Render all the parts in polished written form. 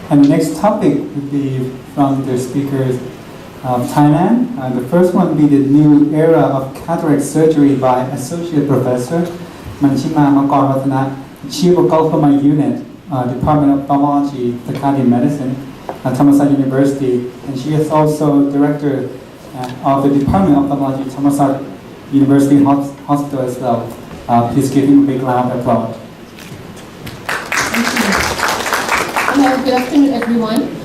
And the next topic would be from the speakers of Thailand. The first one would be the new era of cataract surgery by Associate Professor Manchima Makarvatana, Chief of Glaucoma Unit, Department of Ophthalmology, Faculty of Medicine at Thammasat University. And she is also Director of the Department of Ophthalmology at Thammasat University Hospital as well. Please give him a big round of applause. Hello, good afternoon, everyone.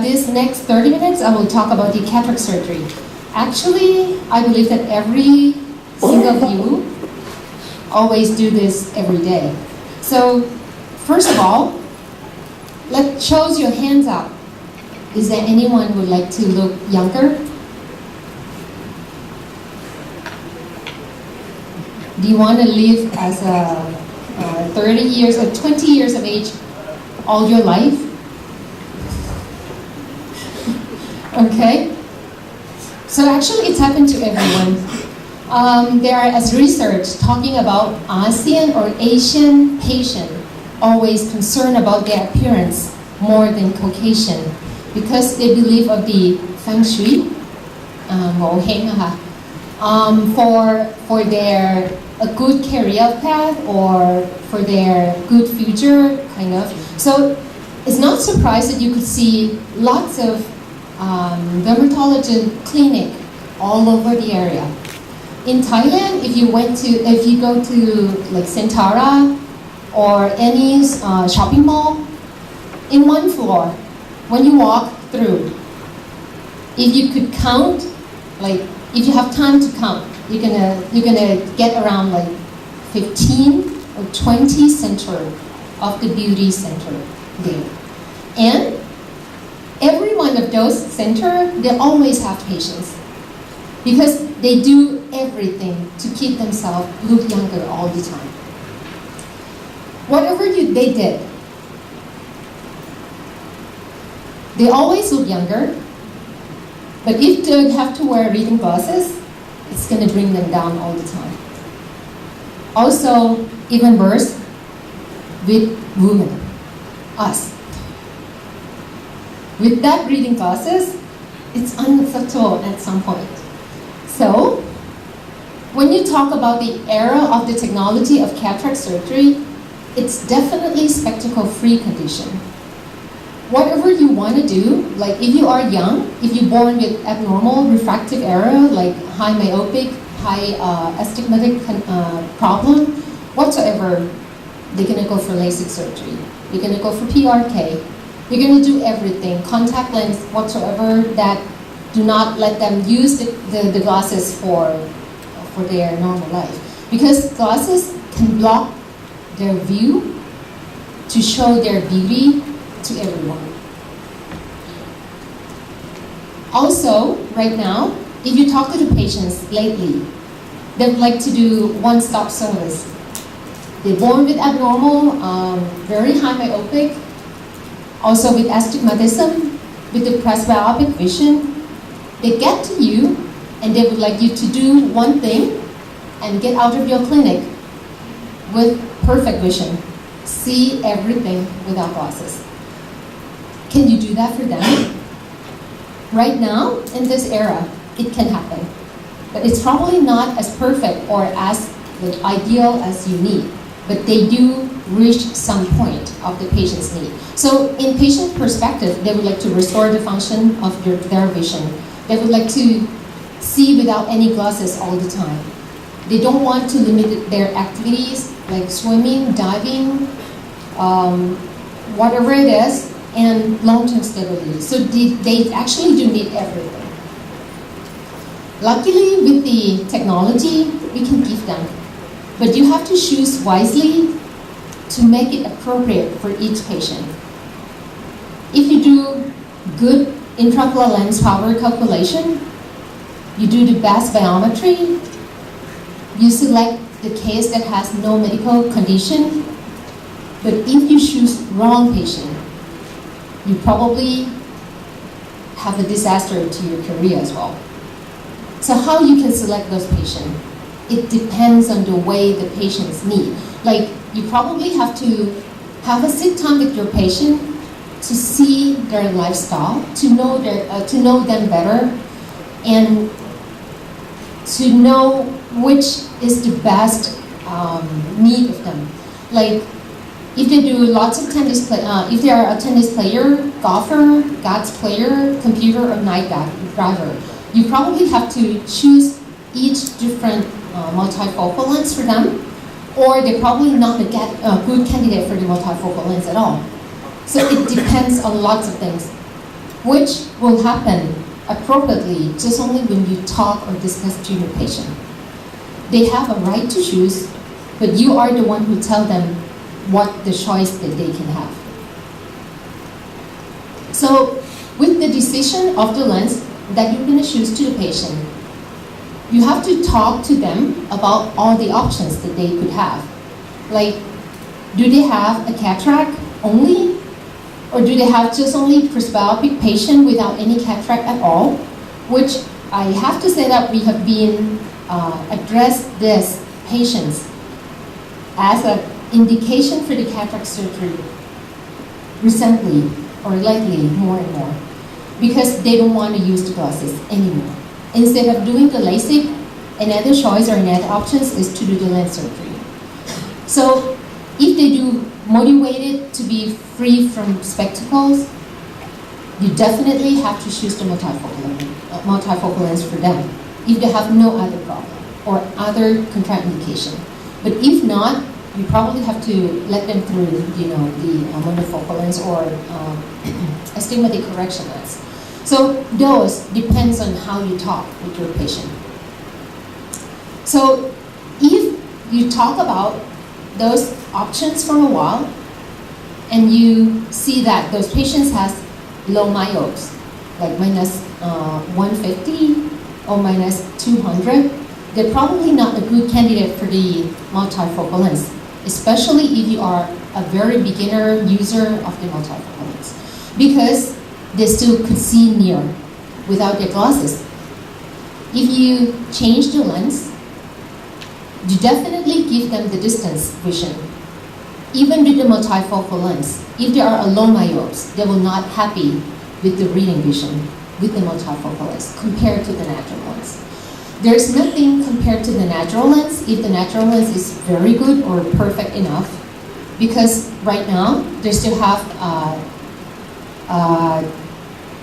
This next 30 minutes, I will talk about the cataract surgery. Actually, I believe that every single of you always do this every day. So, first of all, let's show your hands up. Is there anyone who would like to look younger? Do you want to live as a 30 years or 20 years of age all your life? Okay. So actually it's happened to everyone. There is research talking about ASEAN or Asian patient always concerned about their appearance more than Caucasian because they believe of the feng shui, for their a good career path or for their good future, kind of. So it's not surprised that you could see lots of dermatology clinic all over the area. In Thailand, if you go to like Centara or any shopping mall, in one floor, when you walk through, if you could count, like if you have time to count, you're gonna get around like 15 or 20 center of the beauty center there. And every one of those center, they always have patients because they do everything to keep themselves look younger all the time. Whatever they did, they always look younger, but if they have to wear reading glasses, it's going to bring them down all the time. Also, even worse with women, us. With that reading glasses, it's unacceptable at some point. So, when you talk about the era of the technology of cataract surgery, it's definitely spectacle-free condition. Whatever you want to do, like if you are young, if you're born with abnormal refractive error, like high myopic, high astigmatic problem, whatsoever, they're going to go for LASIK surgery. You're going to go for PRK. You're going to do everything, contact lens, whatsoever, that do not let them use the glasses for their normal life. Because glasses can block their view to show their beauty to everyone. Also, right now, if you talk to the patients lately, they would like to do one-stop service. They're born with abnormal, very high myopic, also with astigmatism, with the presbyopic vision. They get to you and they would like you to do one thing and get out of your clinic with perfect vision, see everything without glasses. Can you do that for them? Right now, in this era, it can happen. But it's probably not as perfect or as ideal as you need. But they do reach some point of the patient's need. So in patient perspective, they would like to restore the function of their vision. They would like to see without any glasses all the time. They don't want to limit their activities like swimming, diving, whatever it is, and long-term stability. So they actually do need everything. Luckily, with the technology, we can give them. But you have to choose wisely to make it appropriate for each patient. If you do good intraocular lens power calculation, you do the best biometry, you select the case that has no medical condition, but if you choose wrong patient, you probably have a disaster to your career as well. So how you can select those patients? It depends on the way the patients need. Like you probably have to have a sit time with your patient to see their lifestyle, to know them better, and to know which is the best need of them. Like if they do lots of tennis play, if they are a tennis player, golfer, GOTS player, computer or night driver, you probably have to choose each different multifocal lens for them, or they're probably not a good candidate for the multifocal lens at all. So it depends on lots of things, which will happen appropriately just only when you talk or discuss to your patient. They have a right to choose, but you are the one who tell them what the choice that they can have. So with the decision of the lens that you're going to choose to the patient, you have to talk to them about all the options that they could have. Like, do they have a cataract only? Or do they have just only presbyopic patient without any cataract at all? Which I have to say that we have been addressed this patients as an indication for the cataract surgery recently or lately more and more, because they don't want to use the glasses anymore. Instead of doing the LASIK, another choice or another option is to do the lens surgery. So if they do motivated to be free from spectacles, you definitely have to choose the multifocal lens for them if they have no other problem or other contraindication. But if not, you probably have to let them through, the monofocal lens or astigmatic correction lens. So those depends on how you talk with your patient. So if you talk about those options for a while, and you see that those patients has low myopes, like minus 150 or minus 200, they're probably not a good candidate for the multifocal lens, especially if you are a very beginner user of the multifocal lens, because they still could see near without their glasses. If you change the lens, you definitely give them the distance vision. Even with the multifocal lens, if they are a low myopes, they will not happy with the reading vision with the multifocal lens compared to the natural lens. There's nothing compared to the natural lens if the natural lens is very good or perfect enough, because right now they still have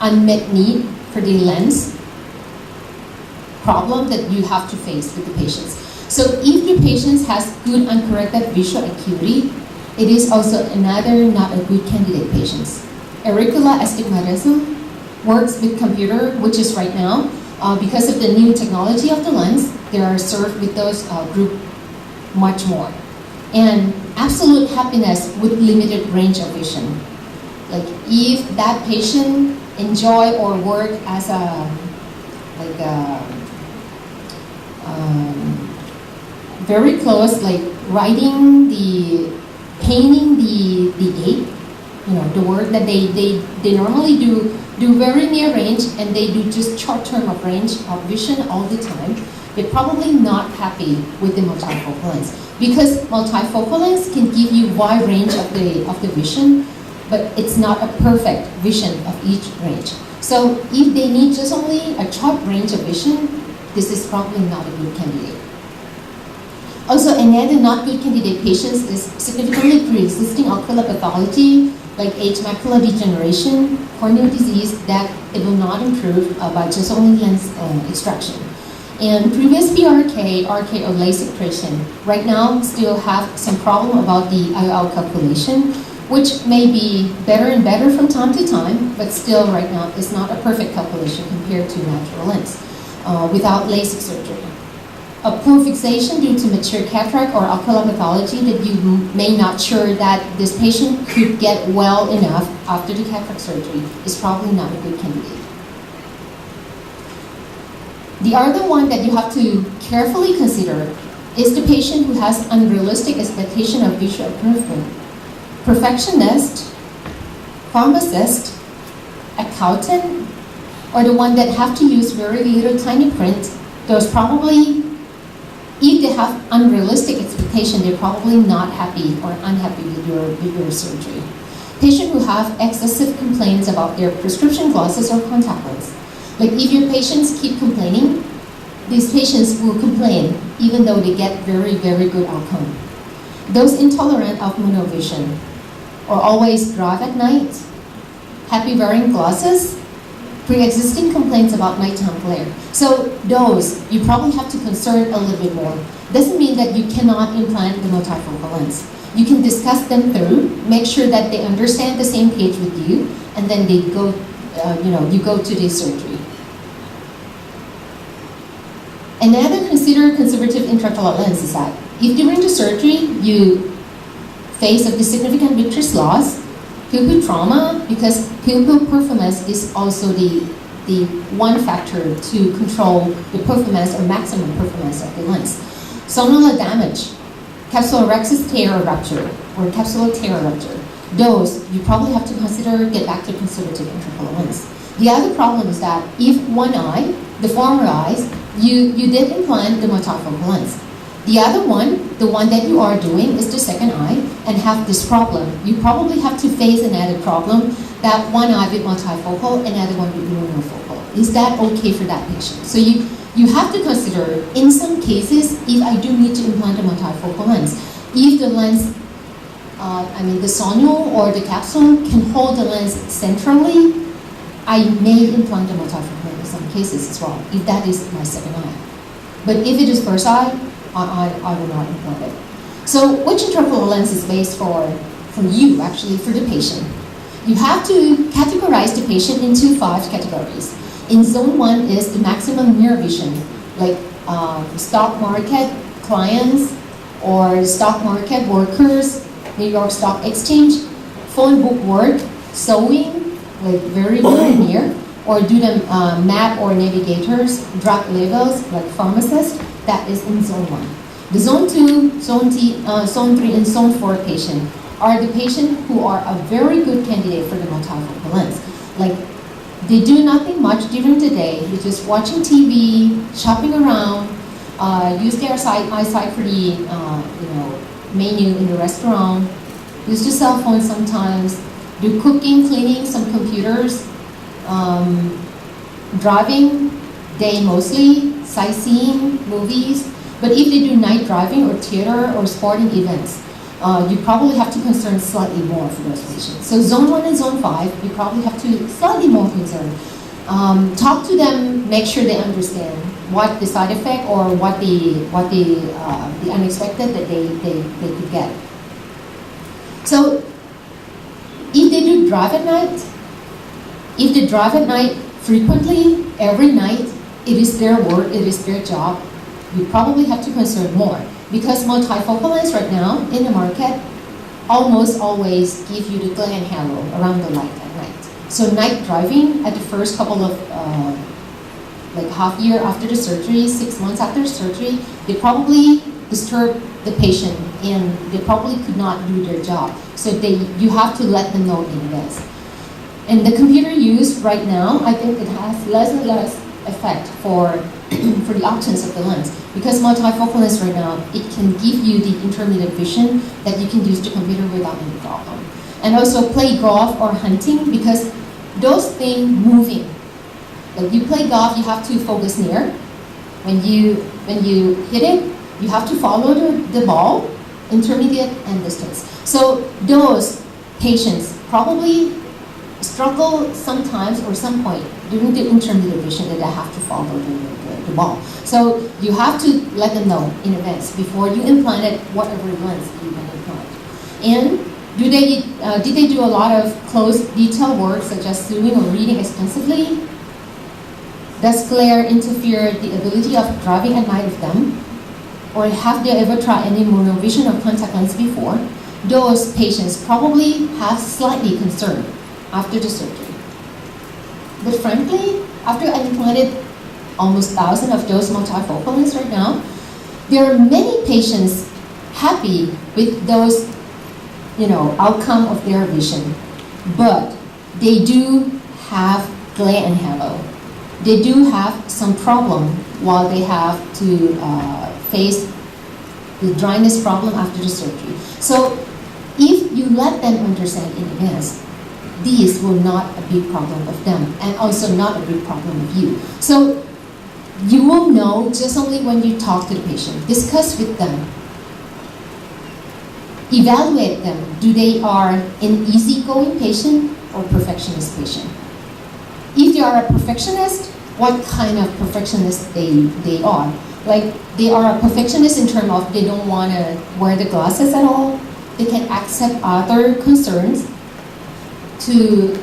unmet need for the lens problem that you have to face with the patients. So if the patient has good uncorrected visual acuity, it is also another not a good candidate patients. Auricular astigmatism works with computer, which is right now, because of the new technology of the lens, they are served with those group much more. And absolute happiness with limited range of vision. Like if that patient enjoy or work as very close, like painting the gate, the work that they normally do very near range, and they do just short term of range of vision all the time. They're probably not happy with the multifocal lens, because multifocal lens can give you wide range of the vision, but it's not a perfect vision of each range. So if they need just only a short range of vision, this is probably not a good candidate. Also, another not good candidate patients is significantly pre-existing ocular pathology like age macular degeneration, corneal disease, that it will not improve by just only lens extraction. And previous PRK, RK or LASIK patient right now still have some problem about the IOL calculation, which may be better and better from time to time, but still right now it's not a perfect calculation compared to natural lens without LASIK surgery. A poor fixation due to mature cataract or ocular pathology that you may not sure that this patient could get well enough after the cataract surgery is probably not a good candidate. The other one that you have to carefully consider is the patient who has unrealistic expectation of visual improvement. Perfectionist, pharmacist, accountant, or the one that have to use very little tiny print, those probably, if they have unrealistic expectation, they're probably not happy or unhappy with your surgery. Patients who have excessive complaints about their prescription glasses or contact lenses. Like if your patients keep complaining, these patients will complain even though they get very, very good outcome. Those intolerant of monovision or always drive at night, happy wearing glasses, pre-existing complaints about nighttime glare. So those, you probably have to concern a little bit more. Doesn't mean that you cannot implant the multifocal lens. You can discuss them through, make sure that they understand the same page with you, and then they go, you go to the surgery. Another conservative intraocular lens is that if during the surgery you face a significant vitreous loss, pupil trauma, because pupil performance is also the one factor to control the performance or maximum performance of the lens. Sonnular damage, capsular rhexis tear or rupture, or capsular tear or rupture. Those you probably have to consider get back to conservative intraocular lens. The other problem is that if one eye, the former eyes, you did implant the multifocal lens. The other one, the one that you are doing is the second eye and have this problem. You probably have to face another problem that one eye with multifocal, another one with monofocal. Is that okay for that patient? So you have to consider, in some cases, if I do need to implant a multifocal lens, if the lens, the sonnule or the capsule can hold the lens centrally, I may implant a multifocal lens in some cases as well, if that is my second eye. But if it is first eye, I will not implant it. So which intraocular lens is based for you, actually, for the patient? You have to categorize the patient into 5 categories. In zone 1 is the maximum near vision, like stock market clients or stock market workers, New York Stock Exchange, phone book work, sewing, like very, very near, or do the map or navigators, drug labels, like pharmacists. That is in zone 1. The zone 2, zone 3, and zone 4 patient are the patients who are a very good candidate for the multifocal lens. Like they do nothing much during the day. They're just watching TV, shopping around, use their eyesight for the menu in the restaurant, use the cell phone sometimes, do cooking, cleaning, some computers, driving, day mostly, sightseeing, movies. But if they do night driving or theater or sporting events, you probably have to concern slightly more for those patients. So zone 1 and zone 5, you probably have to slightly more concern. Talk to them, make sure they understand what the side effect or what the unexpected that they could get. So if they do drive at night, if they drive at night frequently, every night, it is their work, it is their job, you probably have to concern more. Because multifocal lens right now in the market almost always give you the glare and halo around the light at night. So night driving at the first couple of half year after the surgery, 6 months after surgery, they probably disturb the patient and they probably could not do their job. So you have to let them know in advance. And the computer use right now, I think it has less and less effect for the options of the lens. Because multifocal lens right now, it can give you the intermediate vision that you can use the computer without any problem. And also play golf or hunting, because those things moving. Like you play golf, you have to focus near. When you hit it, you have to follow the ball, intermediate and distance. So those patients probably struggle sometimes or some point during the intermediate vision that they have to follow the ball. So you have to let them know in advance before you implant it, whatever lens you can implant. And did they do a lot of close detail work such as zooming or reading extensively? Does glare interfere the ability of driving at night of them? Or have they ever tried any monovision or contact lens before? Those patients probably have slightly concern after the surgery. But frankly, after I implanted almost 1,000 of those multifocal lenses right now, there are many patients happy with those, outcome of their vision. But they do have glare and halo. They do have some problem while they have to face the dryness problem after the surgery. So if you let them understand in advance, these will not a big problem of them and also not a big problem of you. So you will know just only when you talk to the patient, discuss with them, evaluate them. Do they are an easygoing patient or perfectionist patient? If they are a perfectionist, what kind of perfectionist they are? Like they are a perfectionist in terms of they don't want to wear the glasses at all. They can accept other concerns to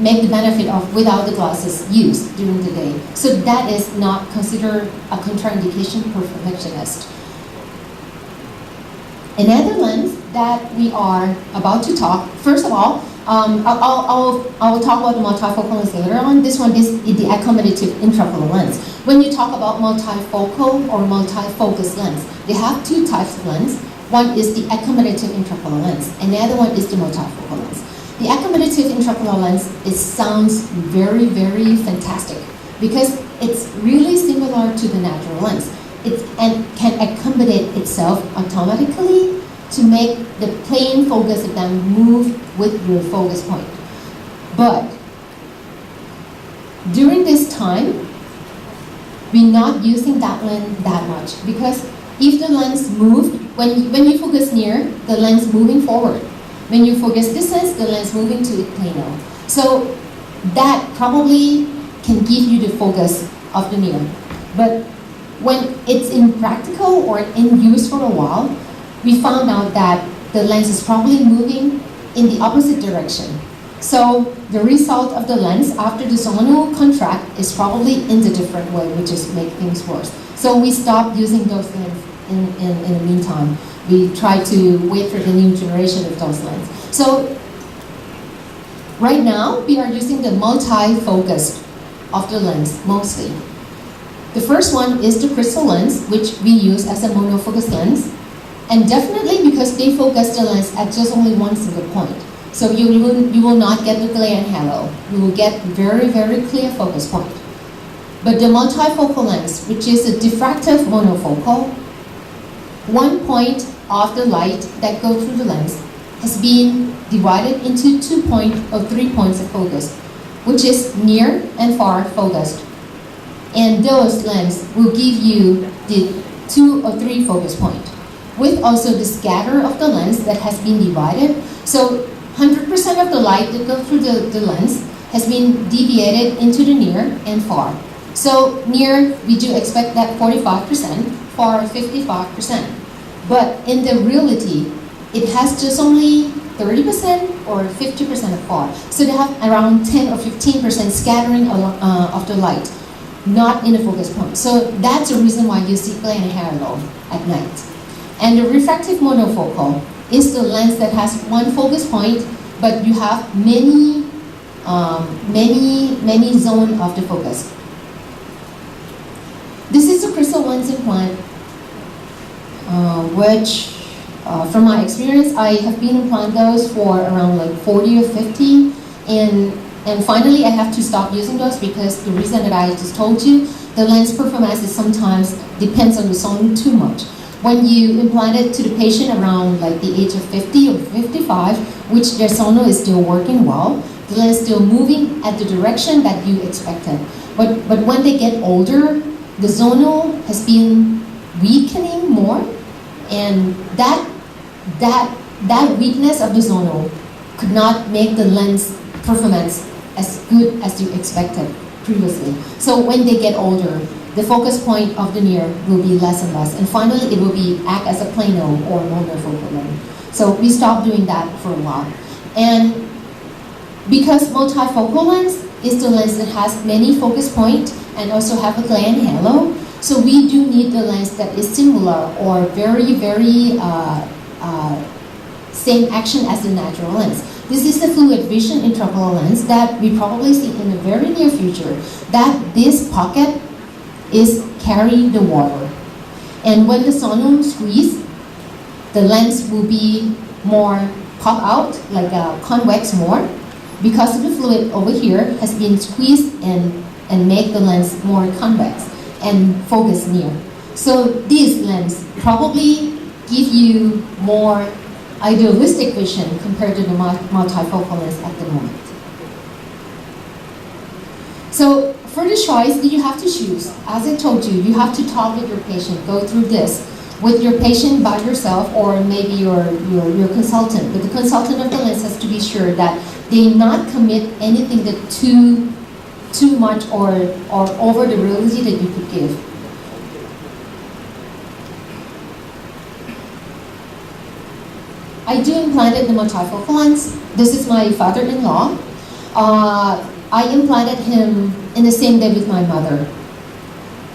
make the benefit of without the glasses used during the day. So that is not considered a contraindication for perfectionist. Another lens that we are about to talk, first of all, I'll talk about the multifocal lens later on. This one is the accommodative intraocular lens. When you talk about multifocal or multifocus lens, they have two types of lens. One is the accommodative intraocular lens, and the other one is the multifocal lens. The accommodative intraocular lens, it sounds very, very fantastic because it's really similar to the natural lens. It can accommodate itself automatically to make the plane focus of them move with your focus point. But during this time, we're not using that lens that much because if the lens moved, when you focus near, the lens moving forward. When you focus distance, the lens moving to plano. So that probably can give you the focus of the near. But when it's impractical or in use for a while, we found out that the lens is probably moving in the opposite direction. So the result of the lens after the zonal contract is probably in the different way, which is make things worse. So we stopped using those lenses in the meantime. We try to wait for the new generation of those lenses. So right now we are using the multi-focus of the lens mostly. The first one is the crystal lens, which we use as a monofocus lens. And definitely because they focus the lens at just only one single point. So you will not get the glare and halo. You will get very, very clear focus point. But the multifocal lens, which is a diffractive monofocal, one point of the light that goes through the lens has been divided into 2 points or 3 points of focus, which is near and far focused. And those lenses will give you the 2 or 3 focus points, with also the scatter of the lens that has been divided. So 100% of the light that goes through the lens has been deviated into the near and far. So near, we do expect that 45%, far 55%. But in the reality, it has just only 30% or 50% of far. So they have around 10 or 15% scattering of the light, not in the focus point. So that's the reason why you see glare and halo at night. And the refractive monofocal is the lens that has one focus point, but you have many zones of the focus. This is the crystal lens implant, which from my experience, I have been implanting those for around like 40 or 50, and finally I have to stop using those because the reason that I just told you, the lens performance is sometimes depends on the zone too much. When you implant it to the patient around like the age of 50 or 55, which their sono is still working well, the lens is still moving at the direction that you expected. But when they get older, the zonal has been weakening more, and that weakness of the zonal could not make the lens performance as good as you expected previously. So when they get older, the focus point of the near will be less and less, and finally it will be act as a plano or monofocal lens. So we stopped doing that for a while. And because multifocal lens is the lens that has many focus points and also have a glare and halo, so we do need the lens that is similar or very, very same action as the natural lens. This is the fluid vision intraocular lens that we probably see in the very near future, that this pocket is carry the water. And when the sonum squeeze, the lens will be more pop out, like convex more, because of the fluid over here has been squeezed and make the lens more convex and focus near. So these lenses probably give you more idealistic vision compared to the multifocal lens at the moment. So for the choice, you have to choose. As I told you, you have to talk with your patient, go through this with your patient by yourself or maybe your consultant. But the consultant of the lens has to be sure that they not commit anything that too much or over the reality that you could give. I do implanted the multifocal lens. This is my father-in-law. I implanted him in the same day with my mother.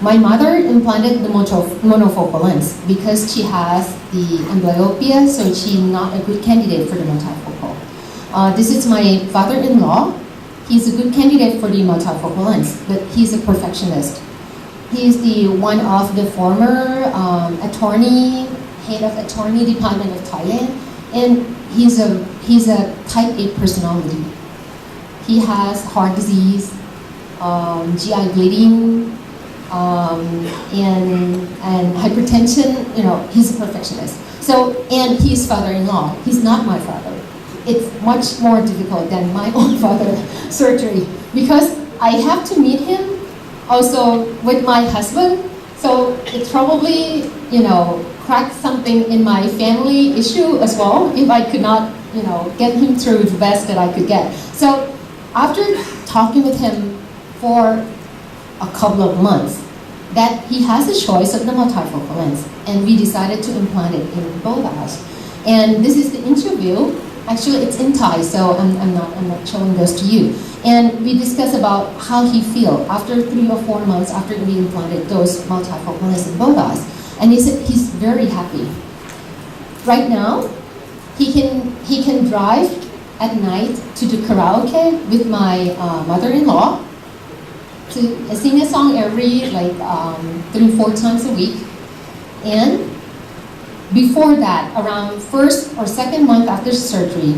My mother implanted the monofocal lens because she has the amblyopia, so she's not a good candidate for the multifocal. This is my father-in-law. He's a good candidate for the multifocal lens, but he's a perfectionist. He is the one of the former attorney, head of attorney department of Thailand, and he's a type A personality. He has heart disease, GI bleeding, and hypertension. You know, he's a perfectionist. So, and he's father-in-law. He's not my father. It's much more difficult than my own father surgery because I have to meet him also with my husband. So it probably, crack something in my family issue as well if I could not, get him through the best that I could get. So after talking with him for a couple of months, that he has a choice of the multifocal lens, and we decided to implant it in both of us. And this is the interview. Actually, it's in Thai, so I'm not showing this to you. And we discussed about how he feels after 3 or 4 months after we implanted those multifocal lenses in both of us. And he said he's very happy. Right now, he can drive at night to the karaoke with my mother-in-law to sing a song every 3-4 times a week. And before that, around first or second month after surgery,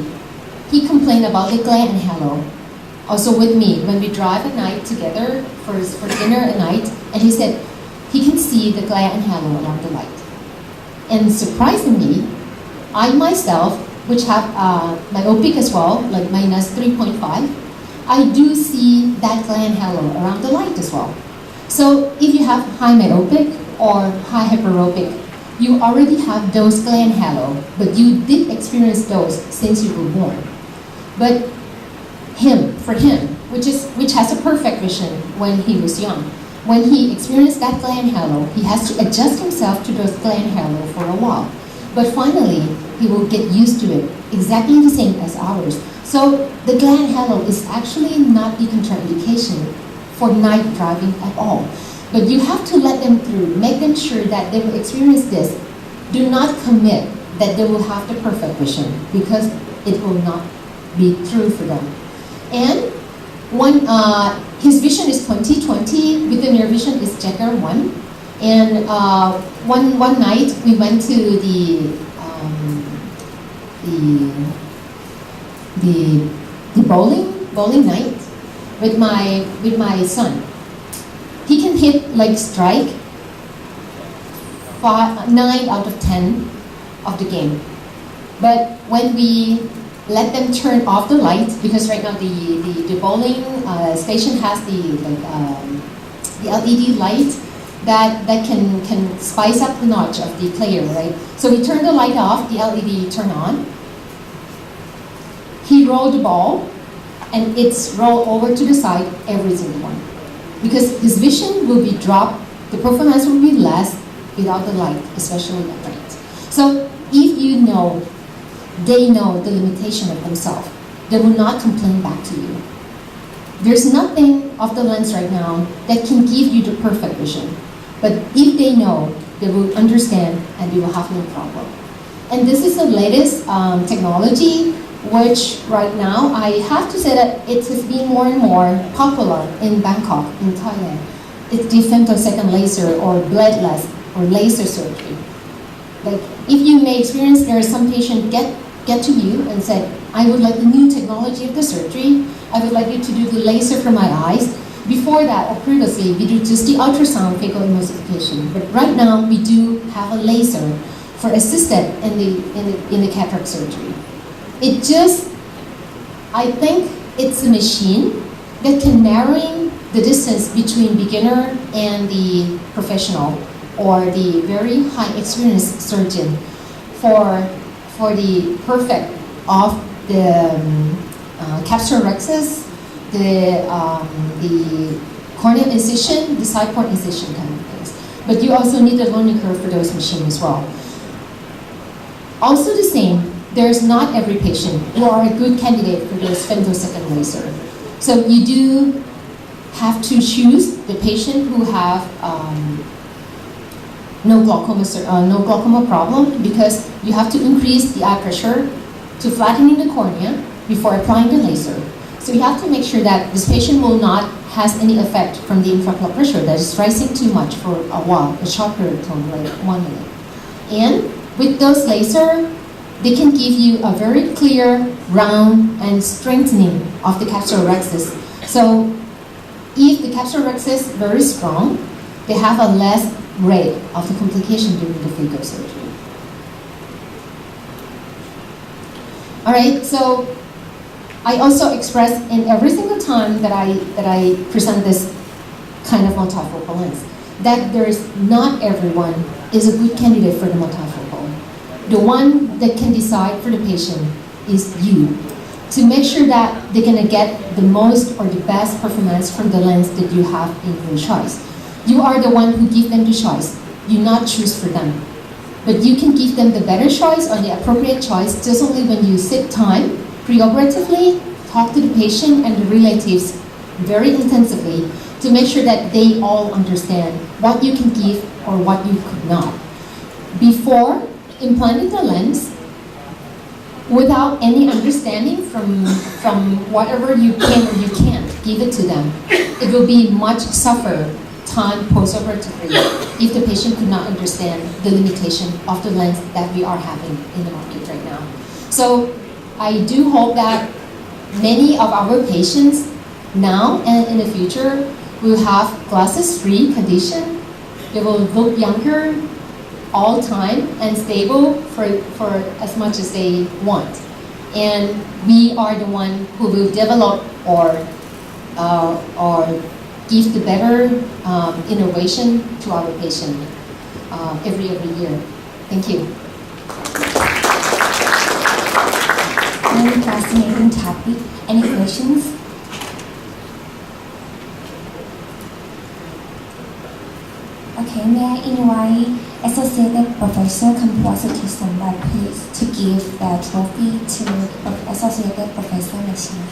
he complained about the glare and halo. Also with me, when we drive at night together for dinner at night, and he said he can see the glare and halo along the light. And surprisingly, I myself, which have myopic as well, like minus 3.5, I do see that glare and halo around the light as well. So if you have high myopic or high hyperopic, you already have those glare and halo, but you did experience those since you were born. But for him, which has a perfect vision when he was young, when he experienced that glare and halo, he has to adjust himself to those glare and halo for a while. But finally, he will get used to it, exactly the same as ours. So the glare and halo is actually not the contraindication for night driving at all. But you have to let them through, make them sure that they will experience this. Do not commit that they will have the perfect vision because it will not be true for them. And his vision is 20/20, with the near vision is checker 1. And one night we went to the bowling night with my son. He can hit strike 9 out of 10 of the game. But when we let them turn off the light, because right now the bowling station has the LED light that can spice up the notch of the player, right? So we turn the light off, the LED turn on. He rolled the ball, and it's rolled over to the side every single one. Because his vision will be dropped, the performance will be less without the light, especially at night. So if they know the limitation of themselves, they will not complain back to you. There's nothing of the lens right now that can give you the perfect vision. But if they know, they will understand and they will have no problem. And this is the latest technology, which right now I have to say that it has been more and more popular in Bangkok, in Thailand. It's the femtosecond laser or bladeless or laser surgery. Like if you may experience, there are some patients get to you and said, I would like the new technology of the surgery. I would like you to do the laser for my eyes. Before that, or previously, we do just the ultrasound phaco emulsification. But right now, we do have a laser for assisted in the cataract surgery. It just, I think it's a machine that can narrow the distance between beginner and the professional or the very high experienced surgeon for the perfect of the capsular rhexis, the corneal incision, the side port incision kind of things. But you also need a learning curve for those machines as well. Also the same, there's not every patient who are a good candidate for those femtosecond laser. So you do have to choose the patient who have no glaucoma problem, because you have to increase the eye pressure to flattening the cornea before applying the laser. So you have to make sure that this patient will not has any effect from the intraocular pressure that is rising too much for a while, a short period of time, like 1 minute. And with those laser, they can give you a very clear, round, and strengthening of the capsular rhexis. So if the capsular rhexis is very strong, they have a less rate of the complication during the phaco surgery. All right, so I also express in every single time that I present this kind of multifocal lens that there is not everyone is a good candidate for the multifocal. The one that can decide for the patient is you, to make sure that they're gonna get the most or the best performance from the lens that you have in your choice. You are the one who give them the choice. You not choose for them. But you can give them the better choice or the appropriate choice just only when you sit time, preoperatively, talk to the patient and the relatives very intensively to make sure that they all understand what you can give or what you could not. Before implanting the lens, without any understanding from whatever you can or you can't give it to them, it will be much suffer time post-operatively if the patient could not understand the limitation of the lens that we are having in the market right now. So I do hope that many of our patients now and in the future will have glasses-free condition. They will look younger all time and stable for as much as they want. And we are the one who will develop or give the better innovation to our patient every year. Thank you. Very fascinating topic. Any questions? Okay, may I invite Associated Professor Composite Sambal please to give the trophy to Associated Professor Machine.